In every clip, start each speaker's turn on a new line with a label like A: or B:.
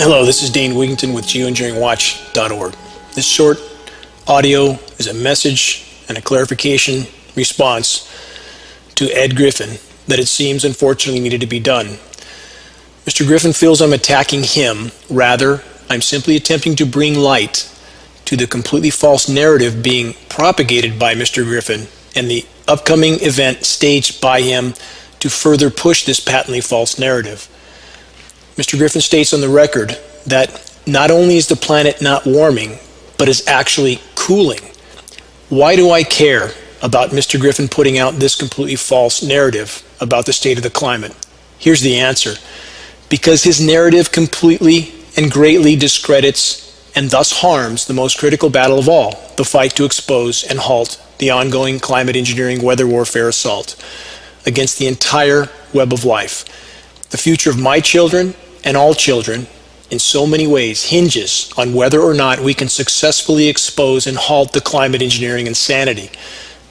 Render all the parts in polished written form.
A: Hello, this is Dane Wigington with geoengineeringwatch.org. This short audio is a message and a clarification response to Ed Griffin that it seems unfortunately needed to be done. Mr. Griffin feels I'm attacking him. Rather, I'm simply attempting to bring light to the completely false narrative being propagated by Mr. Griffin and the upcoming event staged by him to further push this patently false narrative. Mr. Griffin states on the record that not only is the planet not warming, but is actually cooling. Why do I care about Mr. Griffin putting out this completely false narrative about the state of the climate? Here's the answer. Because his narrative completely and greatly discredits and thus harms the most critical battle of all, the fight to expose and halt the ongoing climate engineering weather warfare assault against the entire web of life. The future of my children and all children, in so many ways, hinges on whether or not we can successfully expose and halt the climate engineering insanity.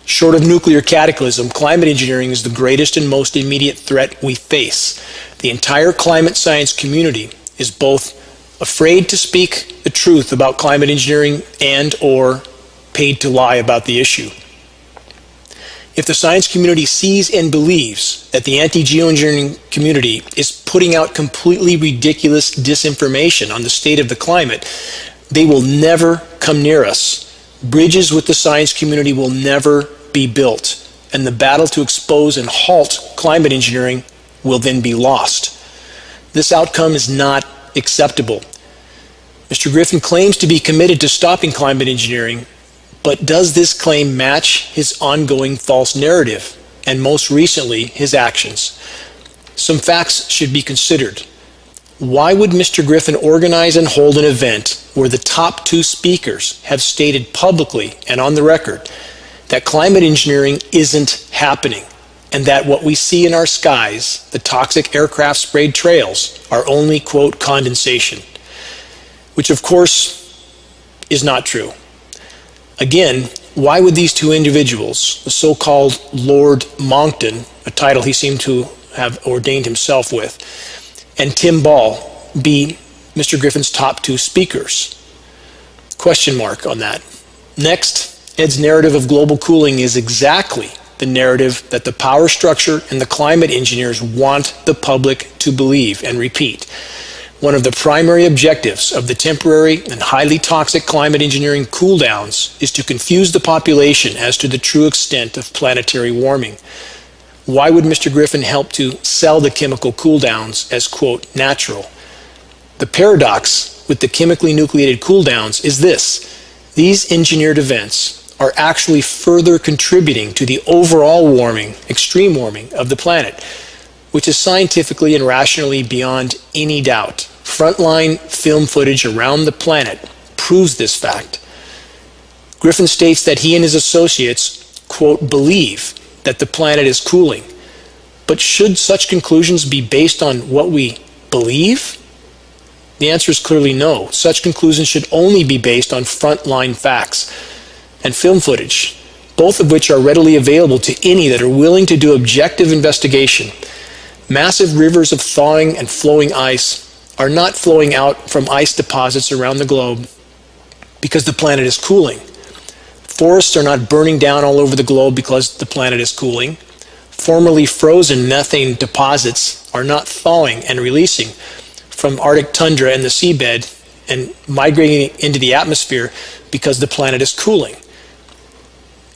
A: Short of nuclear cataclysm, climate engineering is the greatest and most immediate threat we face. The entire climate science community is both afraid to speak the truth about climate engineering and or paid to lie about the issue. If the science community sees and believes that the anti-geoengineering community is putting out completely ridiculous disinformation on the state of the climate, they will never come near us. Bridges with the science community will never be built, and the battle to expose and halt climate engineering will then be lost. This outcome is not acceptable. Mr. Griffin claims to be committed to stopping climate engineering, but does this claim match his ongoing false narrative, and most recently, his actions? Some facts should be considered. Why would Mr. Griffin organize and hold an event where the top two speakers have stated publicly and on the record that climate engineering isn't happening, and that what we see in our skies, the toxic aircraft sprayed trails, are only, quote, condensation? Which, of course, is not true. Again, why would these two individuals, the so-called Lord Monckton, a title he seemed to have ordained himself with, and Tim Ball, be Mr. Griffin's top two speakers? Question mark on that. Next, Ed's narrative of global cooling is exactly the narrative that the power structure and the climate engineers want the public to believe and repeat. One of the primary objectives of the temporary and highly toxic climate engineering cooldowns is to confuse the population as to the true extent of planetary warming. Why would Mr. Griffin help to sell the chemical cooldowns as, quote, natural? The paradox with the chemically nucleated cooldowns is this: these engineered events are actually further contributing to the overall warming, extreme warming of the planet, which is scientifically and rationally beyond any doubt. Frontline film footage around the planet proves this fact. Griffin states that he and his associates, quote, believe that the planet is cooling. But should such conclusions be based on what we believe? The answer is clearly no. Such conclusions should only be based on frontline facts and film footage, both of which are readily available to any that are willing to do objective investigation. Massive rivers of thawing and flowing ice are not flowing out from ice deposits around the globe because the planet is cooling. Forests are not burning down all over the globe because the planet is cooling. Formerly frozen methane deposits are not thawing and releasing from Arctic tundra and the seabed and migrating into the atmosphere because the planet is cooling.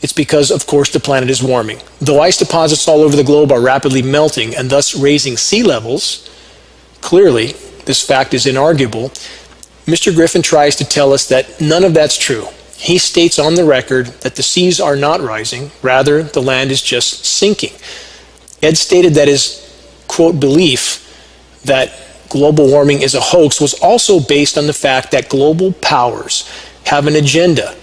A: It's because, of course, the planet is warming. Though ice deposits all over the globe are rapidly melting and thus raising sea levels, clearly, this fact is inarguable, Mr. Griffin tries to tell us that none of that's true. He states on the record that the seas are not rising, rather the land is just sinking. Ed stated that his, quote, belief that global warming is a hoax was also based on the fact that global powers have an agenda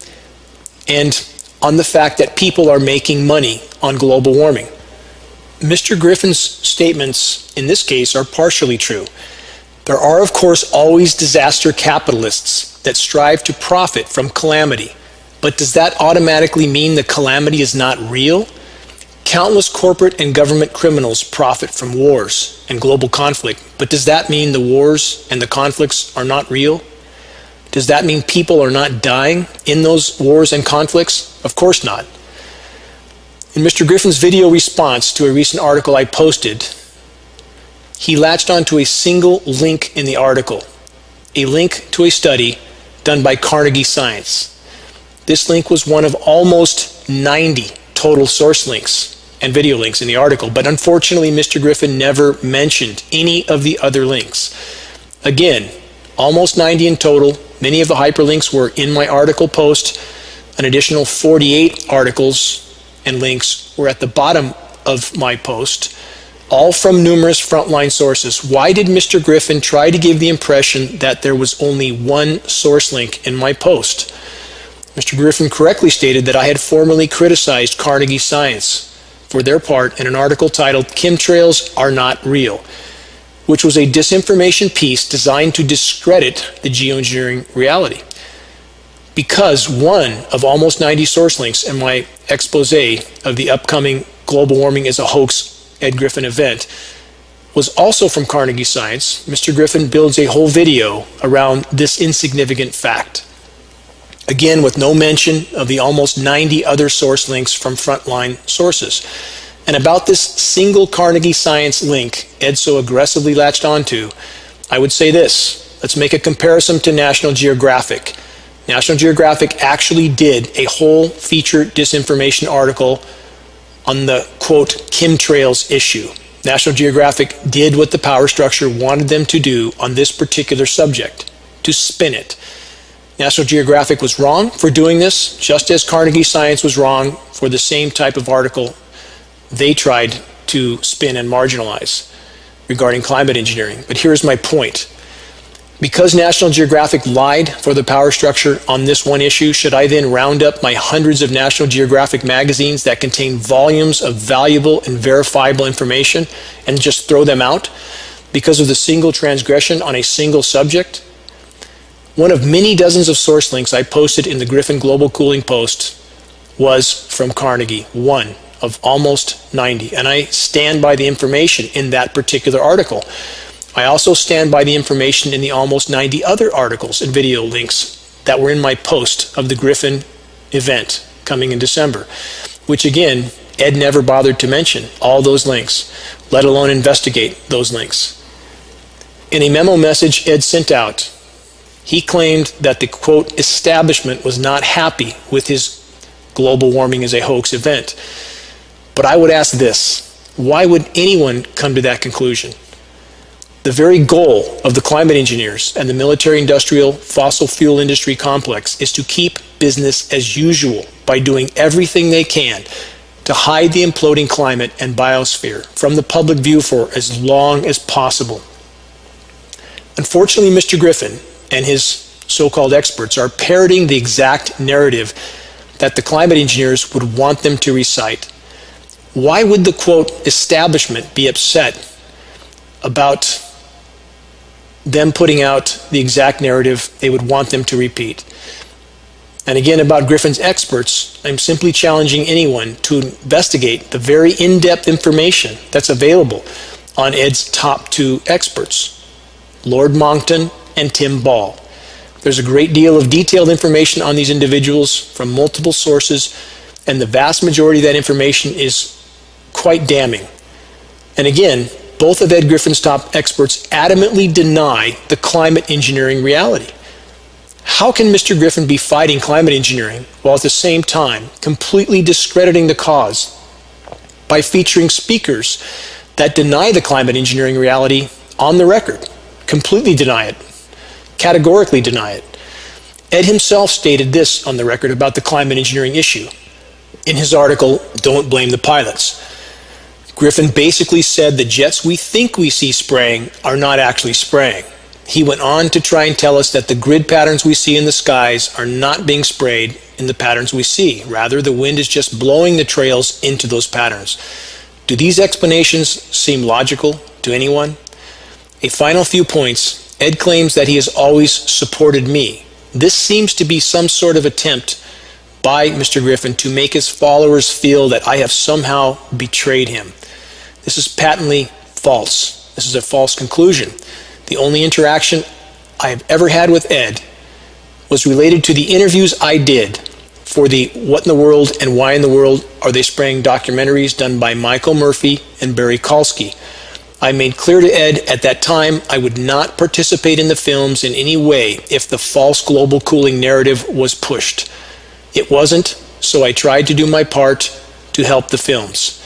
A: and on the fact that people are making money on global warming. Mr. Griffin's statements in this case are partially true. There are, of course, always disaster capitalists that strive to profit from calamity. But does that automatically mean the calamity is not real? Countless corporate and government criminals profit from wars and global conflict, but does that mean the wars and the conflicts are not real? Does that mean people are not dying in those wars and conflicts? Of course not. In Mr. Griffin's video response to a recent article I posted, he latched onto a single link in the article, a link to a study done by Carnegie Science. This link was one of almost 90 total source links and video links in the article, but unfortunately Mr. Griffin never mentioned any of the other links. Again, almost 90 in total. Many of the hyperlinks were in my article post. An additional 48 articles and links were at the bottom of my post, all from numerous frontline sources. Why did Mr. Griffin try to give the impression that there was only one source link in my post? Mr. Griffin correctly stated that I had formerly criticized Carnegie Science for their part in an article titled "Chemtrails Are Not Real," which was a disinformation piece designed to discredit the geoengineering reality. Because one of almost 90 source links in my expose of the upcoming Global Warming is a Hoax Ed Griffin event was also from Carnegie Science, Mr. Griffin builds a whole video around this insignificant fact. Again, with no mention of the almost 90 other source links from frontline sources. And about this single Carnegie Science link Ed so aggressively latched onto, I would say this. Let's make a comparison to National Geographic. National Geographic actually did a whole feature disinformation article on the, quote, chemtrails issue. National Geographic did what the power structure wanted them to do on this particular subject, to spin it. National Geographic was wrong for doing this, just as Carnegie Science was wrong for the same type of article they tried to spin and marginalize regarding climate engineering. But here's my point. Because National Geographic lied for the power structure on this one issue, should I then round up my hundreds of National Geographic magazines that contain volumes of valuable and verifiable information and just throw them out because of the single transgression on a single subject? One of many dozens of source links I posted in the Griffin Global Cooling post was from Carnegie, one of almost 90. And I stand by the information in that particular article. I also stand by the information in the almost 90 other articles and video links that were in my post of the Griffin event coming in December, which again, Ed never bothered to mention all those links, let alone investigate those links. In a memo message Ed sent out, he claimed that the, quote, establishment was not happy with his global warming is a hoax event. But I would ask this, why would anyone come to that conclusion? The very goal of the climate engineers and the military-industrial fossil fuel industry complex is to keep business as usual by doing everything they can to hide the imploding climate and biosphere from the public view for as long as possible. Unfortunately, Mr. Griffin and his so-called experts are parroting the exact narrative that the climate engineers would want them to recite. Why would the, quote, establishment be upset about them putting out the exact narrative they would want them to repeat? And again, about Griffin's experts, I'm simply challenging anyone to investigate the very in-depth information that's available on Ed's top two experts, Lord Monckton and Tim Ball. There's a great deal of detailed information on these individuals from multiple sources, and the vast majority of that information is quite damning. And again, both of Ed Griffin's top experts adamantly deny the climate engineering reality. How can Mr. Griffin be fighting climate engineering while at the same time completely discrediting the cause by featuring speakers that deny the climate engineering reality on the record, completely deny it, categorically deny it? Ed himself stated this on the record about the climate engineering issue in his article, Don't Blame the Pilots. Griffin basically said the jets we think we see spraying are not actually spraying. He went on to try and tell us that the grid patterns we see in the skies are not being sprayed in the patterns we see. Rather, the wind is just blowing the trails into those patterns. Do these explanations seem logical to anyone? A final few points. Ed claims that he has always supported me. This seems to be some sort of attempt by Mr. Griffin to make his followers feel that I have somehow betrayed him. This is patently false. This is a false conclusion. The only interaction I have ever had with Ed was related to the interviews I did for the What in the World and Why in the World Are They Spraying documentaries done by Michael Murphy and Barry Kalski. I made clear to Ed at that time I would not participate in the films in any way if the false global cooling narrative was pushed. It wasn't, so I tried to do my part to help the films.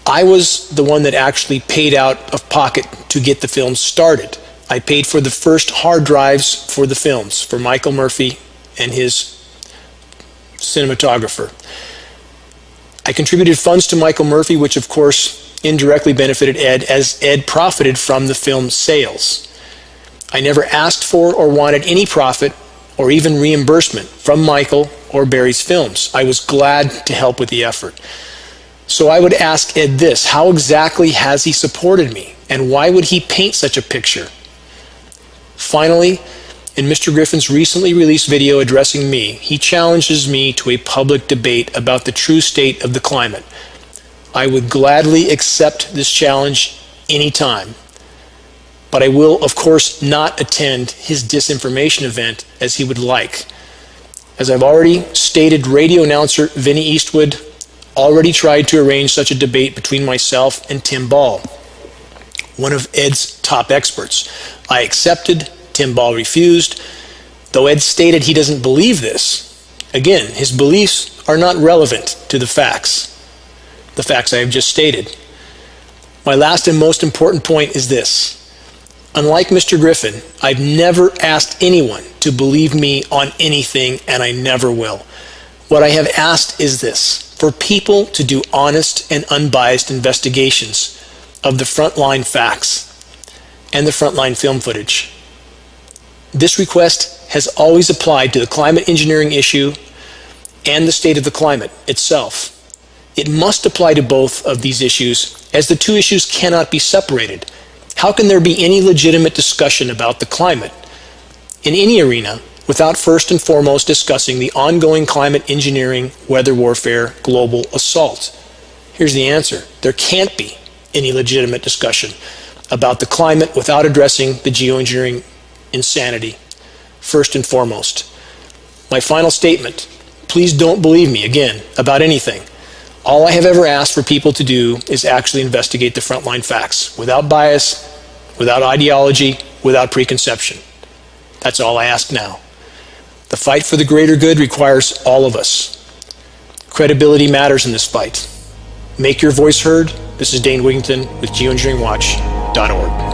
A: I was the one that actually paid out of pocket to get the films started. I paid for the first hard drives for the films, for Michael Murphy and his cinematographer. I contributed funds to Michael Murphy, which of course indirectly benefited Ed, as Ed profited from the film sales. I never asked for or wanted any profit or even reimbursement from Michael or Barry's films. I was glad to help with the effort. So I would ask Ed this: how exactly has he supported me, and why would he paint such a picture? Finally, in Mr. Griffin's recently released video addressing me, he challenges me to a public debate about the true state of the climate. I would gladly accept this challenge anytime, but I will, of course, not attend his disinformation event as he would like. As I've already stated, radio announcer Vinnie Eastwood already tried to arrange such a debate between myself and Tim Ball, one of Ed's top experts. I accepted. Tim Ball refused, though Ed stated he doesn't believe this. Again, his beliefs are not relevant to the facts I have just stated. My last and most important point is this: unlike Mr. Griffin, I've never asked anyone to believe me on anything, and I never will. What I have asked is this: for people to do honest and unbiased investigations of the frontline facts and the frontline film footage. This request has always applied to the climate engineering issue and the state of the climate itself. It must apply to both of these issues, as the two issues cannot be separated. How can there be any legitimate discussion about the climate in any arena without first and foremost discussing the ongoing climate engineering, weather warfare, global assault? Here's the answer: there can't be any legitimate discussion about the climate without addressing the geoengineering insanity first and foremost. My final statement: please don't believe me again about anything. All I have ever asked for people to do is actually investigate the frontline facts without bias, without ideology, without preconception. That's all I ask now. The fight for the greater good requires all of us. Credibility matters in this fight. Make your voice heard. This is Dane Wigington with geoengineeringwatch.org.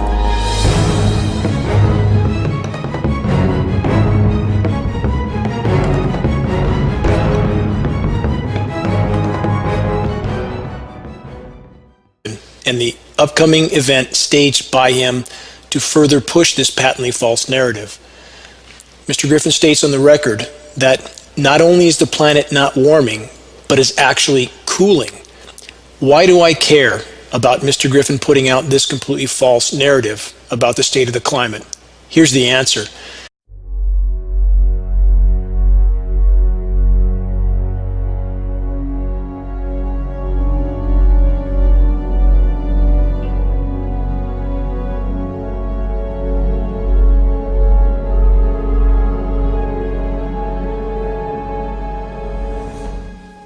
A: And the upcoming event staged by him to further push this patently false narrative. Mr. Griffin states on the record that not only is the planet not warming, but is actually cooling. Why do I care about Mr. Griffin putting out this completely false narrative about the state of the climate? Here's the answer.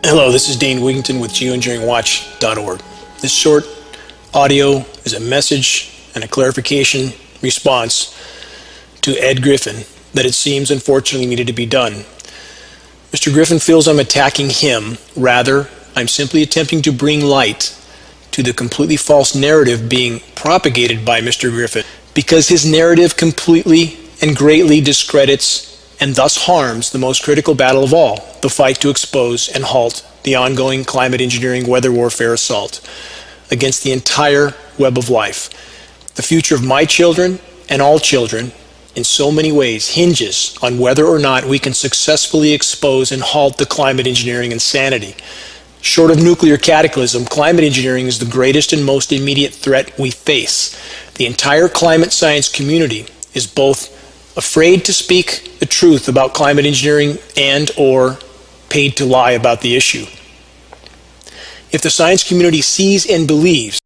A: Hello, this is Dane Wigington with geoengineeringwatch.org. This short audio is a message and a clarification response to Ed Griffin that it seems unfortunately needed to be done. Mr. Griffin feels I'm attacking him. Rather, I'm simply attempting to bring light to the completely false narrative being propagated by Mr. Griffin, because his narrative completely and greatly discredits and thus harms the most critical battle of all, the fight to expose and halt the ongoing climate engineering weather warfare assault against the entire web of life. The future of my children and all children, in so many ways, hinges on whether or not we can successfully expose and halt the climate engineering insanity. Short of nuclear cataclysm, climate engineering is the greatest and most immediate threat we face. The entire climate science community is both afraid to speak the truth about climate engineering and or paid to lie about the issue. If the science community sees and believes